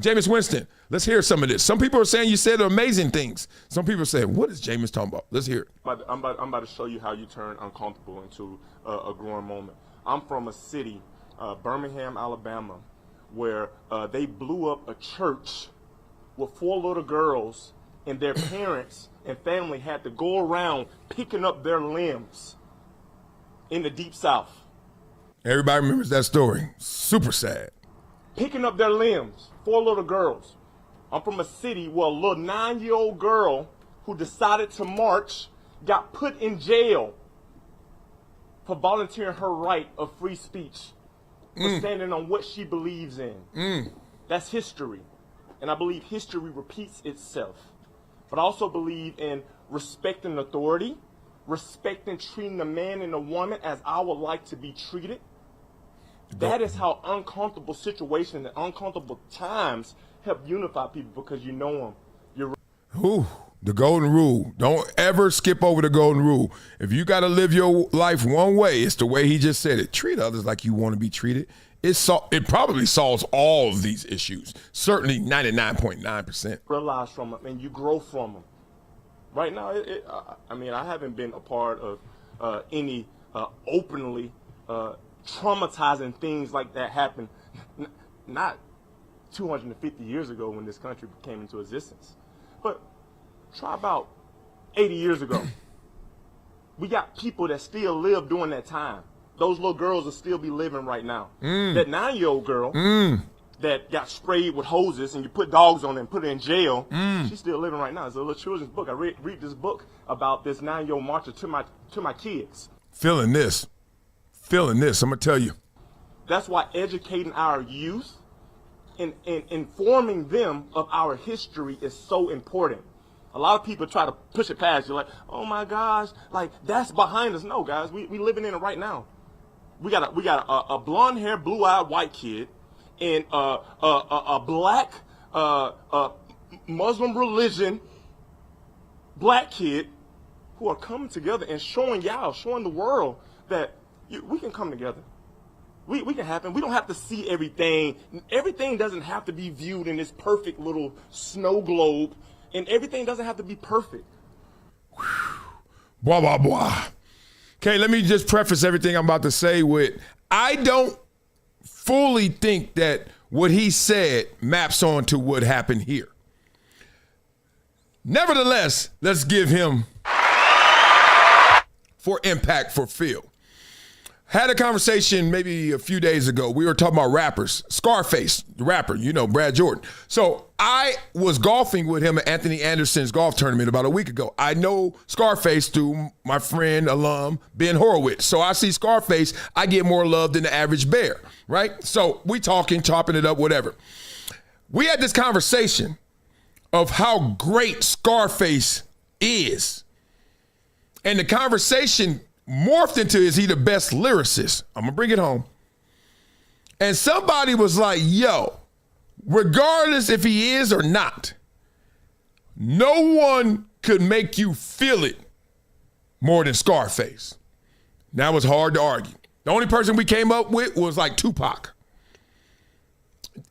Jameis Winston, let's hear some of this. Some people are saying you said amazing things. Some people are saying, what is Jameis talking about? Let's hear it. I'm about to show you how you turn uncomfortable into a growing moment. I'm from a city, Birmingham, Alabama, where they blew up a church with 4 little girls, and their parents and family had to go around picking up their limbs in the Deep South. Everybody remembers that story. Super sad. Picking up their limbs, 4 little girls. I'm from a city where a little 9-year-old girl who decided to march got put in jail for volunteering her right of free speech, for standing on what she believes in. That's history. And I believe history repeats itself. But I also believe in respecting authority, respecting treating the man and the woman as I would like to be treated. That is how uncomfortable situations and uncomfortable times help unify people, because you know them. Ooh, the golden rule. Don't ever skip over the golden rule. If you got to live your life one way, it's the way he just said it. Treat others like you want to be treated. It probably solves all of these issues. Certainly 99.9%. Realize from them, and you grow from them. Right now, I haven't been a part of any openly traumatizing things like that happen. Not 250 years ago when this country came into existence, but try about 80 years ago. We got people that still live during that time. Those little girls will still be living right now. That 9-year-old girl that got sprayed with hoses and you put dogs on her and put her in jail, she's still living right now. It's a little children's book. I read this book about this 9-year-old marcher to my kids. Feeling this. I'm going to tell you. That's why educating our youth and informing them of our history is so important. A lot of people try to push it past you, like, oh my gosh, like that's behind us. No, guys, we living in it right now. We got a blonde hair, blue eyed white kid and a black Muslim religion black kid who are coming together and showing the world that we can come together. We can happen. We don't have to see everything. Everything doesn't have to be viewed in this perfect little snow globe, and everything doesn't have to be perfect. Blah, blah, blah. Okay, let me just preface everything I'm about to say with, I don't fully think that what he said maps on to what happened here. Nevertheless, let's give him for impact for Phil. Had a conversation maybe a few days ago. We were talking about rappers. Scarface, the rapper, Brad Jordan. So I was golfing with him at Anthony Anderson's golf tournament about a week ago. I know Scarface through my friend, alum, Ben Horowitz. So I see Scarface, I get more love than the average bear, right? So we talking, chopping it up, whatever. We had this conversation of how great Scarface is. And the conversation morphed into, is he the best lyricist? I'm gonna bring it home. And somebody was like, yo, regardless if he is or not, no one could make you feel it more than Scarface. That was hard to argue. The only person we came up with was like Tupac.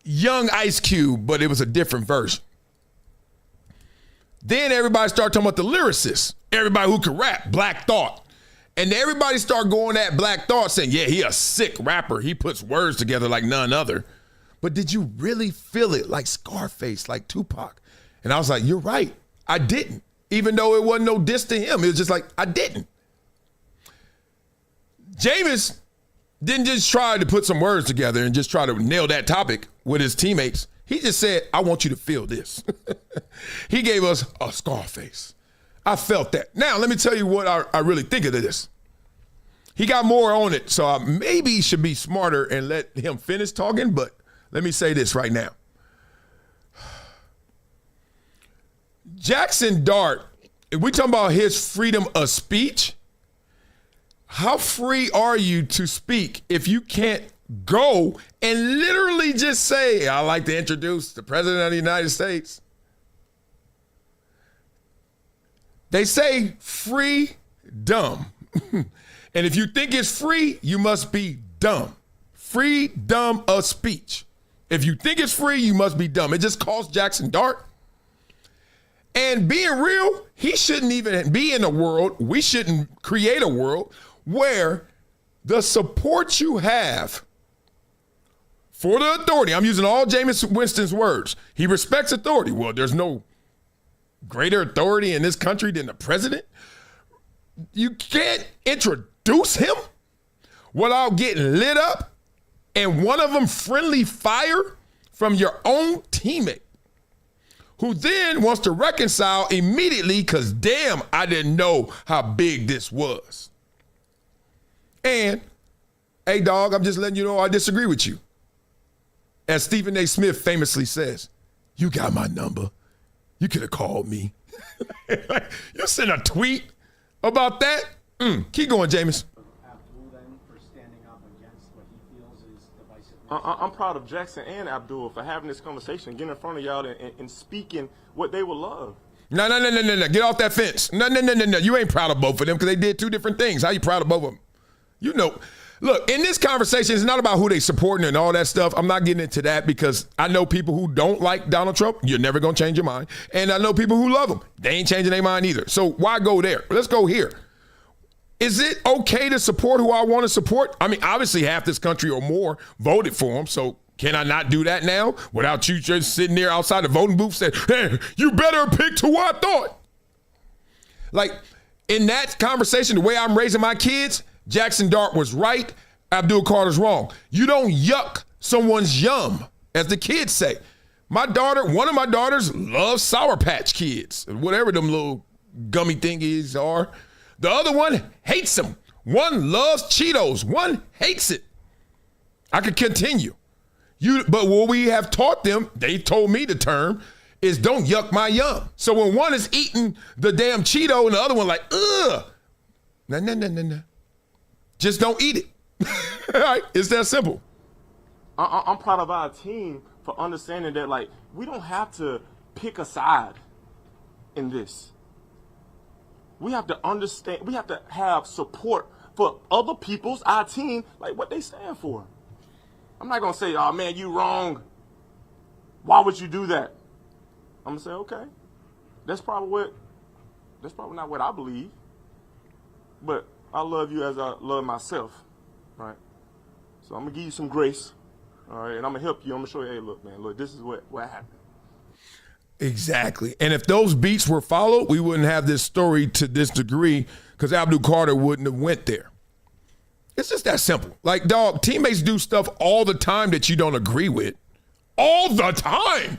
Young Ice Cube, but it was a different version. Then everybody started talking about the lyricists. Everybody who could rap, Black Thought. And everybody started going at Black Thought saying, yeah, he a sick rapper. He puts words together like none other. But did you really feel it like Scarface, like Tupac? And I was like, you're right. I didn't. Even though it wasn't no diss to him. It was just like, I didn't. Jameis didn't just try to put some words together and just try to nail that topic with his teammates. He just said, I want you to feel this. He gave us a Scarface. I felt that. Now, let me tell you what I really think of this. He got more on it, so I maybe should be smarter and let him finish talking, but let me say this right now. Jaxson Dart, if we talking about his freedom of speech, how free are you to speak if you can't go and literally just say, I'd like to introduce the President of the United States? They say free, dumb. And if you think it's free, you must be dumb. Freedom of speech. If you think it's free, you must be dumb. It just cost Jaxson Dart. And being real, he shouldn't even be in a world. We shouldn't create a world where the support you have for the authority, I'm using all Jameis Winston's words. He respects authority. Well, there's no greater authority in this country than the president. You can't introduce him without getting lit up and one of them friendly fire from your own teammate, who then wants to reconcile immediately because, damn, I didn't know how big this was. And, hey, dog, I'm just letting you know I disagree with you. As Stephen A. Smith famously says, you got my number. You could have called me. You sent a tweet about that? Keep going, Jameis. Abdul then for standing up against what he feels is divisive. I'm proud of Jaxson and Abdul for having this conversation, getting in front of y'all and speaking what they would love. No. Get off that fence. No. You ain't proud of both of them because they did two different things. How you proud of both of them? You know, look, in this conversation, it's not about who they supporting and all that stuff. I'm not getting into that because I know people who don't like Donald Trump. You're never going to change your mind. And I know people who love him. They ain't changing their mind either. So why go there? Let's go here. Is it okay to support who I want to support? I mean, obviously half this country or more voted for him. So can I not do that now without you just sitting there outside the voting booth saying, hey, you better pick who I thought? Like, in that conversation, the way I'm raising my kids, Jaxson Dart was right. Abdul Carter's wrong. You don't yuck someone's yum, as the kids say. One of my daughters loves Sour Patch Kids, whatever them little gummy thingies are. The other one hates them. One loves Cheetos. One hates it. I could continue. But what we have taught them, they told me the term, is don't yuck my yum. So when one is eating the damn Cheeto and the other one like, ugh, no. Just don't eat it. All right, it's that simple. I'm proud of our team for understanding that, like, we don't have to pick a side in this. We have to understand, we have to have support for other people's, our team, like what they stand for. I'm not going to say, oh, man, you wrong. Why would you do that? I'm going to say, okay, that's probably not what I believe. But I love you as I love myself, right? So I'm going to give you some grace, all right? And I'm going to help you. I'm going to show you, hey, look, this is what happened. Exactly. And if those beats were followed, we wouldn't have this story to this degree because Abdul Carter wouldn't have went there. It's just that simple. Like, dog, teammates do stuff all the time that you don't agree with. All the time.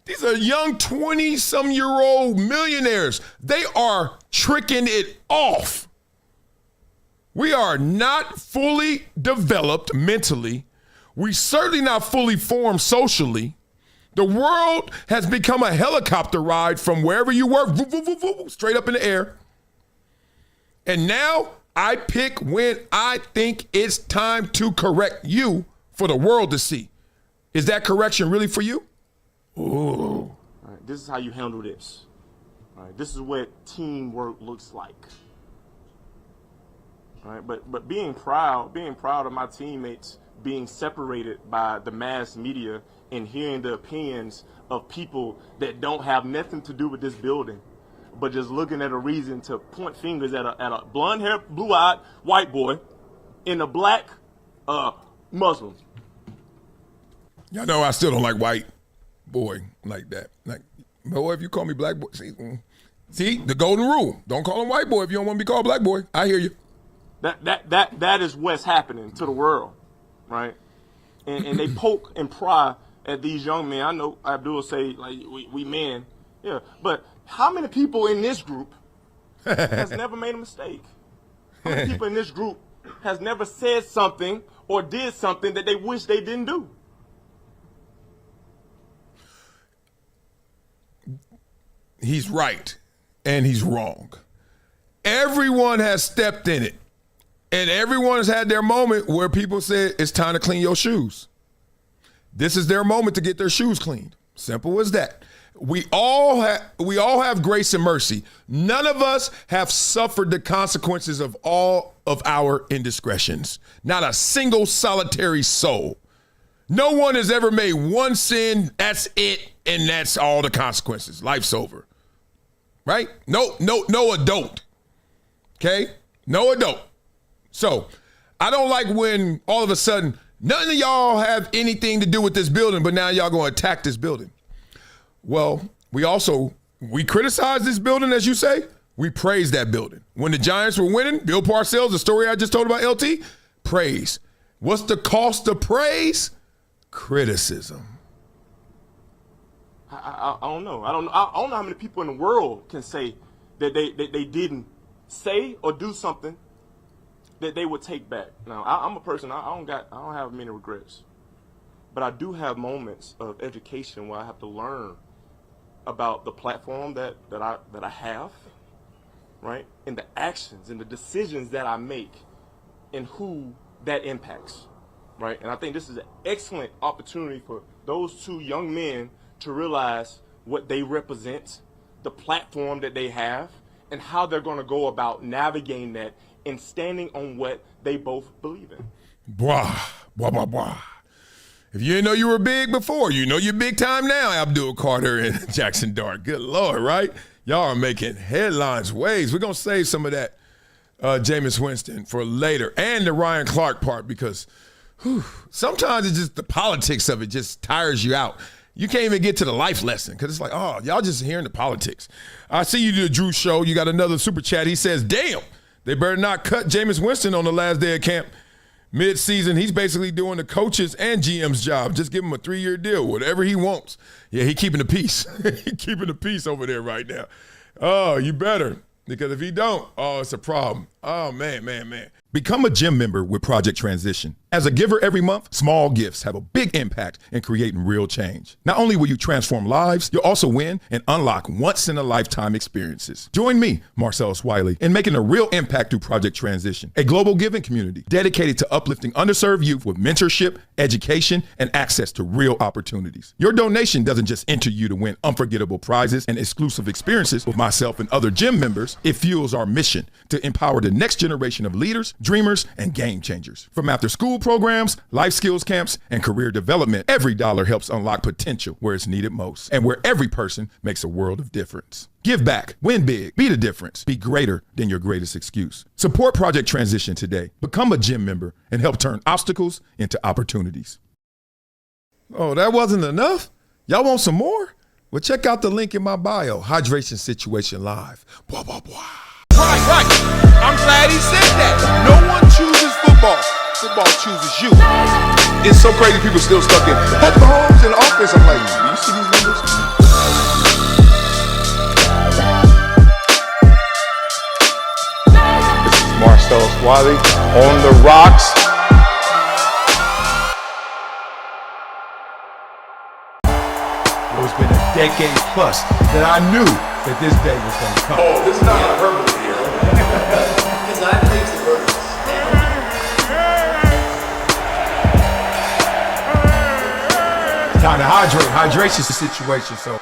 These are young 20-some-year-old millionaires. They are tricking it off. We are not fully developed mentally. We're certainly not fully formed socially. The world has become a helicopter ride from wherever you work, straight up in the air. And now I pick when I think it's time to correct you for the world to see. Is that correction really for you? Ooh. All right, this is how you handle this. All right, this is what teamwork looks like. All right, but being proud of my teammates being separated by the mass media and hearing the opinions of people that don't have nothing to do with this building, but just looking at a reason to point fingers at a blonde-haired, blue-eyed white boy and a black Muslim. Y'all know I still don't like white boy like that. Like, boy, if you call me black boy, see the golden rule. Don't call him white boy if you don't want to be called black boy. I hear you. That is what's happening to the world, right? And they poke and pry at these young men. I know Abdul say, like, we men. Yeah, but how many people in this group has never made a mistake? How many people in this group has never said something or did something that they wish they didn't do? He's right and he's wrong. Everyone has stepped in it. And everyone has had their moment where people said, it's time to clean your shoes. This is their moment to get their shoes cleaned. Simple as that. We all have grace and mercy. None of us have suffered the consequences of all of our indiscretions. Not a single solitary soul. No one has ever made one sin, that's it, and that's all the consequences. Life's over. Right? No adult. Okay? No adult. So, I don't like when all of a sudden none of y'all have anything to do with this building, but now y'all going to attack this building. Well, we criticize this building, as you say. We praise that building. When the Giants were winning, Bill Parcells, the story I just told about LT, praise. What's the cost of praise? Criticism. I don't know. I don't know how many people in the world can say that they didn't say or do something that they would take back. Now, I'm a person. I don't have many regrets, but I do have moments of education where I have to learn about the platform that I have, right, and the actions and the decisions that I make, and who that impacts, right. And I think this is an excellent opportunity for those two young men to realize what they represent, the platform that they have, and how they're going to go about navigating that and standing on what they both believe in. Blah, blah, blah, blah. If you didn't know you were big before, you know you're big time now, Abdul Carter and Jaxson Dart. Good Lord, right? Y'all are making headlines waves. We're going to save some of that Jameis Winston for later and the Ryan Clark part because sometimes it's just the politics of it just tires you out. You can't even get to the life lesson because it's like, oh, y'all just hearing the politics. I see you do the Drew show. You got another super chat. He says, damn, they better not cut Jameis Winston on the last day of camp. Mid-season, he's basically doing the coach's and GM's job. Just give him a 3-year deal, whatever he wants. Yeah, he keeping the peace. He keeping the peace over there right now. Oh, you better. Because if he don't, it's a problem. Oh, man. Become a gym member with Project Transition. As a giver every month, small gifts have a big impact in creating real change. Not only will you transform lives, you'll also win and unlock once-in-a-lifetime experiences. Join me, Marcellus Wiley, in making a real impact through Project Transition, a global giving community dedicated to uplifting underserved youth with mentorship, education, and access to real opportunities. Your donation doesn't just enter you to win unforgettable prizes and exclusive experiences with myself and other gym members. It fuels our mission to empower the next generation of leaders, dreamers, and game changers. From after-school programs, life skills camps, and career development, every dollar helps unlock potential where it's needed most and where every person makes a world of difference. Give back, win big, be the difference, be greater than your greatest excuse. Support Project Transition today. Become a gym member and help turn obstacles into opportunities. Oh, that wasn't enough? Y'all want some more? Well, check out the link in my bio, Hydration Situation Live. Blah, blah, blah. Right. I'm glad he said that. No one chooses football. Football chooses you. It's so crazy people still stuck in Patrick Mahomes in the offense. I'm like, do you see these numbers? This is Marcellus Wiley on the rocks. It's been a decade plus that I knew that this day was going to come. Oh, this is not hyperbole here. Because I think the verse. Time to hydrate. Hydration situation. So